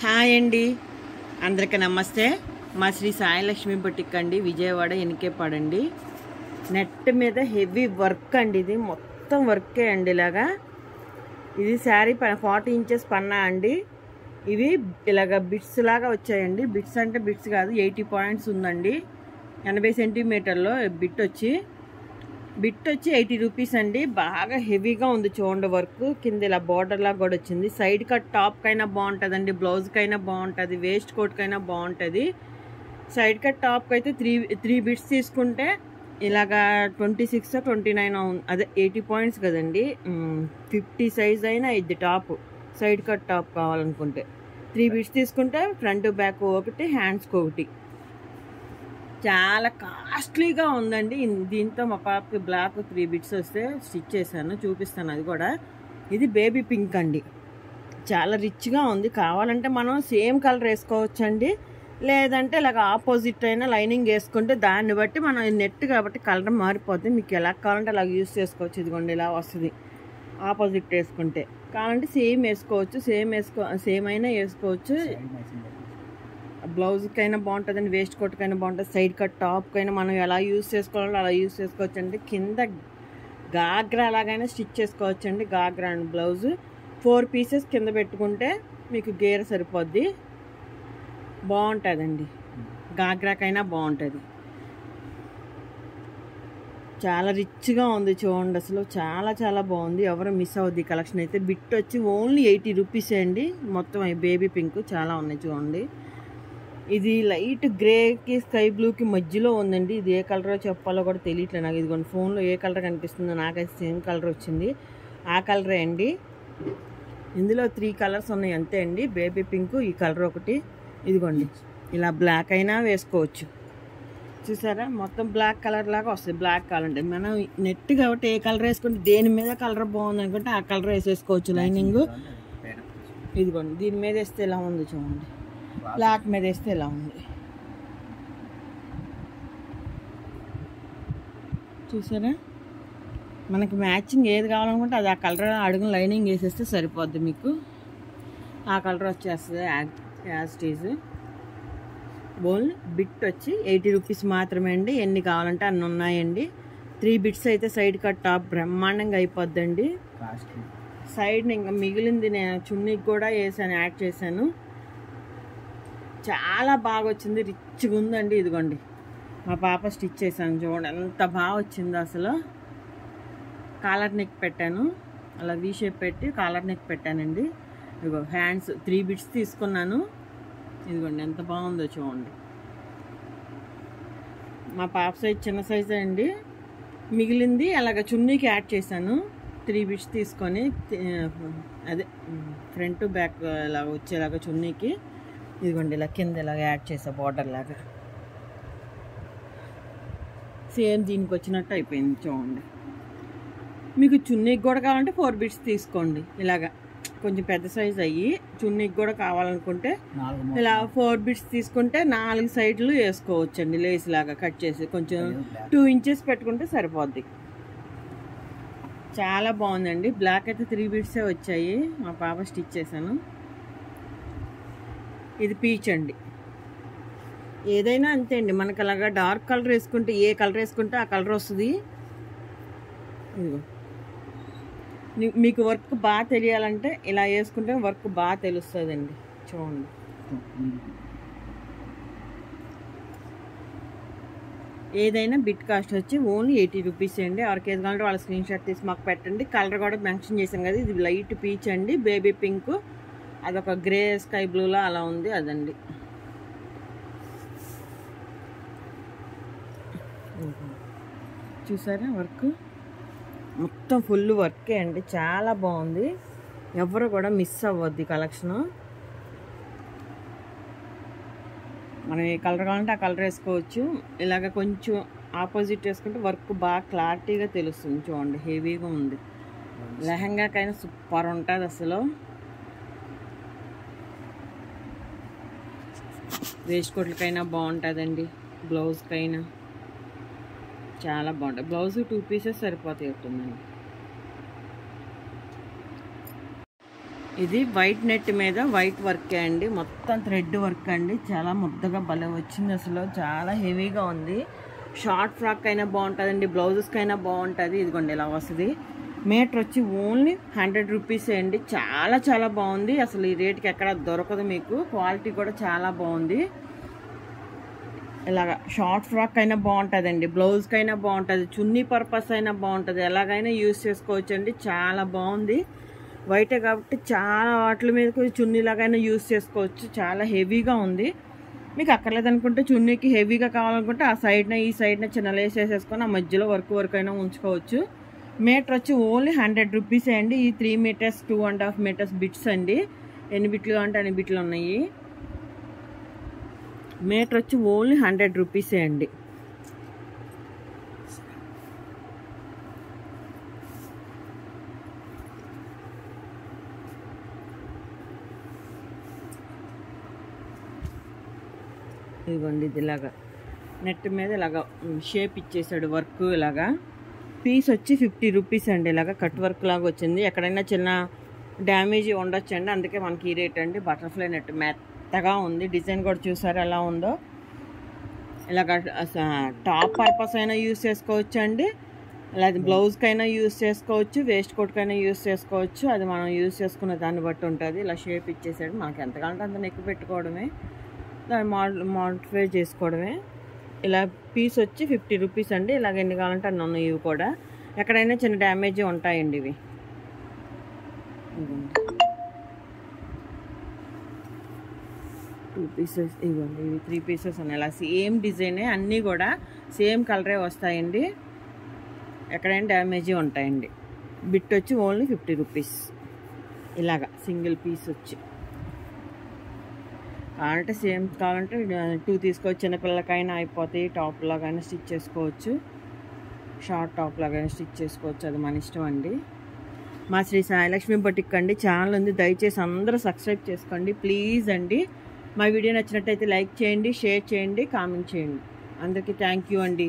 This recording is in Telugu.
హాయ్ అండి, అందరికీ నమస్తే. మా శ్రీ సాయిలక్ష్మి బొటిక్ అండి, విజయవాడ ఎనికేపాడండి. నెట్ మీద హెవీ వర్క్ అండి, ఇది మొత్తం వర్కే అండి. ఇలాగా ఇది శారీ 40 ఇంచెస్ పన్నా అండి. ఇవి ఇలాగ బిట్స్ లాగా వచ్చాయండి. బిట్స్ అంటే బిట్స్ కాదు, 80 పాయింట్స్ ఉందండి. 80 సెంటీమీటర్లో బిట్ వచ్చి 80 రూపీస్ అండి. బాగా హెవీగా ఉంది చూడండి. వర్క్ కింద ఇలా బార్డర్ లాగా కూడా వచ్చింది. సైడ్ కట్ టాప్కైనా బాగుంటుందండి, బ్లౌజ్కైనా బాగుంటుంది, వేస్ట్ కోట్కైనా బాగుంటుంది. సైడ్ కట్ టాప్కి అయితే త్రీ బిట్స్ తీసుకుంటే ఇలాగా 26 29 అదే 80 పాయింట్స్ కదండి. 50 సైజ్ అయినా ఇది టాప్. సైడ్ కట్ టాప్ కావాలనుకుంటే 3 బిట్స్ తీసుకుంటే ఫ్రంట్ బ్యాక్ ఒకటి, హ్యాండ్స్కి ఒకటి. చాలా కాస్ట్లీగా ఉందండి. దీంతో మా పాపకి బ్లాక్ 3 బిట్స్ వస్తే స్టిచ్ చేశాను, చూపిస్తాను అది కూడా. ఇది బేబీ పింక్ అండి, చాలా రిచ్గా ఉంది. కావాలంటే మనం సేమ్ కలర్ వేసుకోవచ్చండి, లేదంటే ఇలాగ ఆపోజిట్ అయినా లైనింగ్ వేసుకుంటే దాన్ని బట్టి మనం నెట్ కాబట్టి కలర్ మారిపోతుంది. మీకు ఎలా కావాలంటే అలా యూస్ చేసుకోవచ్చు. ఇదిగోండి ఇలా వస్తుంది. ఆపోజిట్ వేసుకుంటే కావాలంటే సేమ్ వేసుకోవచ్చు, సేమ్ అయినా వేసుకోవచ్చు. బ్లౌజ్కైనా బాగుంటుందండి, వేస్ట్ కోట్కైనా బాగుంటుంది, సైడ్ కట్ టాప్కైనా మనం ఎలా యూస్ చేసుకోవాలో అలా యూస్ చేసుకోవచ్చు అండి. కింద గాగ్రా అలాగైనా స్టిచ్ చేసుకోవచ్చు అండి. గాగ్రా అండ్ బ్లౌజ్ 4 పీసెస్ కింద పెట్టుకుంటే మీకు గేర సరిపోద్ది, బాగుంటుందండి. గాగ్రాకైనా బాగుంటుంది. చాలా రిచ్గా ఉంది చూడండి, అసలు చాలా చాలా బాగుంది. ఎవరు మిస్ అవుద్ది కలెక్షన్ అయితే. బిట్ వచ్చి ఓన్లీ 80 రూపీస్ అండి. మొత్తం బేబీ పింక్ చాలా ఉన్నాయి చూడండి. ఇది లైట్ గ్రేకి స్కై బ్లూకి మధ్యలో ఉందండి. ఇది ఏ కలరో చెప్పాలో కూడా తెలియట్లేదు నాకు. ఇదిగోండి ఫోన్లో ఏ కలర్ కనిపిస్తుందో, నాకైతే సేమ్ కలర్ వచ్చింది. ఆ కలరే అండి. ఇందులో 3 కలర్స్ ఉన్నాయి అంతే అండి. బేబీ పింక్, ఈ కలర్ ఒకటి. ఇదిగోండి ఇలా బ్లాక్ అయినా వేసుకోవచ్చు. చూసారా, మొత్తం బ్లాక్ కలర్ లాగా వస్తుంది. బ్లాక్ కావాలంటే మనం నెట్ కాబట్టి ఏ కలర్ వేసుకుంటే, దేని మీద కలర్ బాగుంది అనుకుంటే ఆ కలర్ వేసేసుకోవచ్చు. లైనింగ్ ఇదిగోండి దీని మీద వేస్తే ఎలా ఉంది చూడండి, బ్లాక్ మీద వేస్తే ఎలా ఉంది చూసారా. మనకి మ్యాచింగ్ ఏది కావాలనుకుంటే అది ఆ కలర్ అడుగున లైనింగ్ వేసేస్తే సరిపోద్ది. మీకు ఆ కలర్ వచ్చేస్తుంది యాజ్ టీజ్. బోల్ బిట్ వచ్చి 80 రూపీస్ మాత్రమే అండి. ఎన్ని కావాలంటే అన్ని ఉన్నాయండి. 3 బిట్స్ అయితే సైడ్ కట్ టాప్ బ్రహ్మాండంగా అయిపోద్దండి. సైడ్ ఇంకా మిగిలింది నేను చున్నీకి కూడా వేసాను, యాడ్ చేశాను. చాలా బాగా వచ్చింది, రిచ్గా ఉందండి. ఇదిగోండి మా పాప స్టిచ్ చేశాను చూడండి, ఎంత బాగా వచ్చిందో అసలు. కాలర్ నెక్ పెట్టాను, అలా వీ షేప్ పెట్టి కాలర్ నెక్ పెట్టానండి. ఇదిగో హ్యాండ్స్ 3 బిట్స్ తీసుకున్నాను. ఇదిగోండి ఎంత బాగుందో చూడండి. మా పాప సైజ్ చిన్న సైజే అండి. మిగిలింది అలాగ చున్నీకి యాడ్ చేశాను. 3 బిట్స్ తీసుకొని అదే ఫ్రంట్ బ్యాక్ ఇలా వచ్చేలాగా చున్నీకి ఇదిగోండి ఇలా కింద ఇలాగ యాడ్ చేసా బార్డర్ లాగా. సేమ్ దీనికి వచ్చినట్టు అయిపోయింది చూడండి. మీకు చున్నీకి కూడా కావాలంటే 4 బిట్స్ తీసుకోండి. ఇలాగా కొంచెం పెద్ద సైజ్ అయ్యి చున్నీకి కూడా కావాలనుకుంటే ఇలా 4 బిట్స్ తీసుకుంటే 4 సైడ్లు వేసుకోవచ్చు అండి. లేస్ లాగా కట్ చేసి కొంచెం 2 ఇంచెస్ పెట్టుకుంటే సరిపోద్ది. చాలా బాగుందండి. బ్లాక్ అయితే 3 బిట్సే వచ్చాయి, మా పాప స్టిచ్ చేశాను. ఇది పీచ్ అండి. ఏదైనా అంతే అండి, మనకు అలాగా డార్క్ కలర్ వేసుకుంటే ఏ కలర్ వేసుకుంటే ఆ కలర్ వస్తుంది. మీకు వర్క్ బాగా తెలియాలంటే ఇలా వేసుకుంటే వర్క్ బాగా తెలుస్తుందండి. చూడండి ఏదైనా బిట్ కాస్ట్ వచ్చి ఓన్లీ 80 రూపీస్ అండి. ఎవరికి ఏది కావాలంటే వాళ్ళ స్క్రీన్ షాట్ తీసి మాకు పెట్టండి. కలర్ కూడా మెన్షన్ చేసాం కదా, ఇది లైట్ పీచ్ అండి, బేబీ పింక్, అదొక గ్రే స్కై బ్లూలా అలా ఉంది అదండి. చూసారా వర్క్ మొత్తం ఫుల్ వర్కే అండి, చాలా బాగుంది. ఎవరు కూడా మిస్ అవ్వద్ది కలెక్షను. మనం ఏ కలర్ కావాలంటే ఆ కలర్ వేసుకోవచ్చు. ఇలాగ కొంచెం ఆపోజిట్ వేసుకుంటే వర్క్ బాగా క్లారిటీగా తెలుస్తుంది చూడండి. హెవీగా ఉంది. లెహంగాకైనా సూపర్ ఉంటుంది అసలు. వేస్ట్ కోట్లకైనా బాగుంటుందండి, బ్లౌజ్కైనా చాలా బాగుంటుంది. బ్లౌజ్ 2 పీసెస్ సరిపోతాయి ఉంటుందండి. ఇది వైట్ నెట్ మీద వైట్ వర్కే అండి, మొత్తం థ్రెడ్ వర్క్ అండి. చాలా ముద్దగా భలే వచ్చింది, అసలు చాలా హెవీగా ఉంది. షార్ట్ ఫ్రాక్ అయినా బాగుంటుందండి, బ్లౌజెస్కి అయినా బాగుంటుంది. ఇదిగోండి ఇలా వస్తుంది. మీటర్ వచ్చి ఓన్లీ 100 రూపీసే అండి. చాలా చాలా బాగుంది, అసలు ఈ రేట్కి ఎక్కడ దొరకదు మీకు. క్వాలిటీ కూడా చాలా బాగుంది. ఇలాగ షార్ట్ ఫ్రాక్ అయినా బాగుంటుందండి, బ్లౌజ్కి అయినా బాగుంటుంది, చున్నీ పర్పస్ అయినా బాగుంటుంది, ఎలాగైనా యూజ్ చేసుకోవచ్చు అండి. చాలా బాగుంది. వైటే కాబట్టి చాలా వాటి మీద చున్నీలాగైనా యూజ్ చేసుకోవచ్చు. చాలా హెవీగా ఉంది. మీకు అక్కర్లేదనుకుంటే చున్నీకి హెవీగా కావాలనుకుంటే ఆ సైడ్న ఈ సైడ్న చిన్న లేస్ వేసేసుకొని ఆ మధ్యలో వర్క్ అయినా ఉంచుకోవచ్చు. మీటర్ వచ్చి ఓన్లీ 100 రూపీసే అండి. ఈ 3 మీటర్స్ 2.5 మీటర్స్ బిట్స్ అండి. ఎన్ని బిట్లు కావాలంటే అన్ని బిట్లు ఉన్నాయి. మీటర్ వచ్చి ఓన్లీ 100 రూపీసే అండి. ఇదిగోండి ఇది ఇలాగా నెట్ మీద ఇలాగా షేప్ ఇచ్చేసాడు వర్క్. ఇలాగా పీస్ వచ్చి 50 రూపీస్ అండి. ఇలాగా కట్ వర్క్ లాగా వచ్చింది. ఎక్కడైనా చిన్న డ్యామేజ్ ఉండొచ్చు అండి, అందుకే మనకి ఈ రేట్ అండి. బటర్ఫ్లై నెట్ మెత్తగా ఉంది. డిజైన్ కూడా చూసారు ఎలా ఉందో. ఇలాగ టాప్ పర్పస్ అయినా యూజ్ చేసుకోవచ్చు అండి, అలాగే బ్లౌజ్కైనా యూజ్ చేసుకోవచ్చు, వేస్ట్ కోట్కైనా యూజ్ చేసుకోవచ్చు. అది మనం యూజ్ చేసుకునే దాన్ని బట్టి ఉంటుంది. ఇలా షేప్ ఇచ్చేసాడు. మనకి ఎంత కావాలంటే అంత నెక్ పెట్టుకోవడమే, దాన్ని మోడిఫై చేసుకోవడమే. ఇలా పీస్ వచ్చి 50 రూపీస్ అండి. ఇలాగ ఎన్ని కావాలంటే అన్ని ఉన్నాయి. ఇవి కూడా ఎక్కడైనా చిన్న డ్యామేజ్ ఉంటాయండి. ఇవి 2 పీసెస్ ఇవ్వండి. ఇవి 3 పీసెస్ ఉన్నాయి. ఇలా సేమ్ డిజైనే, అన్నీ కూడా సేమ్ కలరే వస్తాయండి, ఎక్కడైనా డ్యామేజ్ ఉంటాయండి. బిట్ వచ్చి ఓన్లీ 50 రూపీస్. ఇలాగా సింగిల్ పీస్ వచ్చి కావాలంటే సేమ్ కావాలంటే 2 తీసుకోవచ్చు. చిన్నపిల్లలకైనా అయిపోతాయి. టాప్ లాగైనా స్టిచ్ చేసుకోవచ్చు, షార్ట్ టాప్ లాగైనా స్టిచ్ చేసుకోవచ్చు. అది మన ఇష్టం అండి. మా శ్రీ సాయిలక్ష్మి బొటిక్ అండి ఛానల్ ఉంది, దయచేసి అందరూ సబ్స్క్రైబ్ చేసుకోండి ప్లీజ్ అండి. మా వీడియో నచ్చినట్టయితే లైక్ చేయండి, షేర్ చేయండి, కామెంట్ చేయండి. అందరికీ థ్యాంక్ యూ అండి.